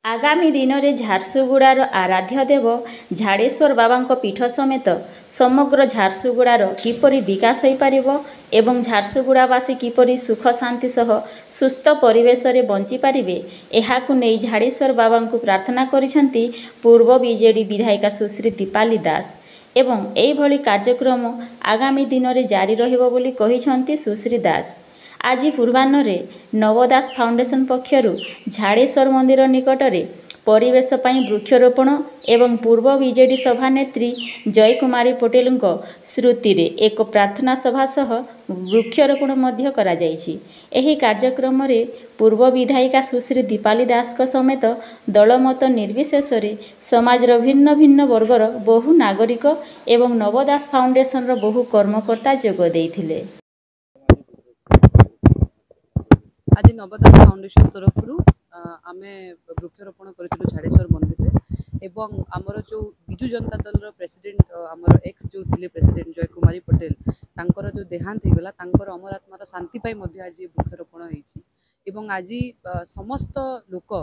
आगामी दिन में झारसुगुड़ार आराध्य देव झाड़ेश्वर बाबा पीठ समेत समग्र झारसुगुड़ार किपरि विकास हो पार एवं झारसुगुड़ावासी किपरि सुख शांति सह सुस्थ परिवेश रे बंची पारिबे एहाकु नै झाड़ेश्वर बाबा को प्रार्थना करिसेंती पूर्व बीजेडी विधायिका सुश्री दीपाली दास एवं एभली कार्यक्रम आगामी दिन में जारी रहिबो बोली कहिसेंती सुश्री दास। आज पूर्वाह्न नवदास फाउंडेशन पक्षर झाड़ेश्वर मंदिर निकटरे परिवेश पई वृक्षरोपण एवं पूर्व बीजेडी सभानेत्री जयकुमारी पटेल स्मृति रे एक प्रार्थना सभा सह वृक्षरोपण मध्य करा जायछि। एही कार्यक्रम रे पूर्व विधायिका सुश्री दीपाली दास समेत दलमत निर्विशेष समाजर भिन्न भिन्न वर्गर बहु नागरिक एवं नवदास फाउंडेशन बहु कर्मकर्ता जोग देइथिले। आज नवदास फाउंडेशन तरफ आमे वृक्षरोपण करूँ झाड़ेश्वर मंदिर एवं आमर जो विजु जनता दल प्रेसिडेंट आमर एक्स जो थिले प्रेसिडेंट जय कुमारी पटेल तांकर जो देहांत होगला तांकर अमर आत्मार शांति पाई आज वृक्षरोपण होईछि एवं आज समस्त लोक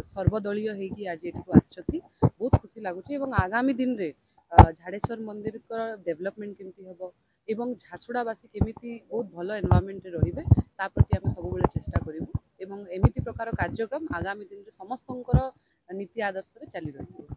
सर्वदलीय होगी आज एठी को आछथि बहुत खुशी लागुछि एवं आगामी दिन रे झाड़ेश्वर मंदिर का डेवलपमेंट केमती हबो एवं झारसुड़ावासी केमिति बहुत भल एनवायरनमेंट रहिबे ता प्रति आमे सब बेले चेष्टा करिबु एवं एमिति प्रकार कार्यक्रम आगामी दिन रे समस्तंकर नीति आदर्श रे चली रहिबो।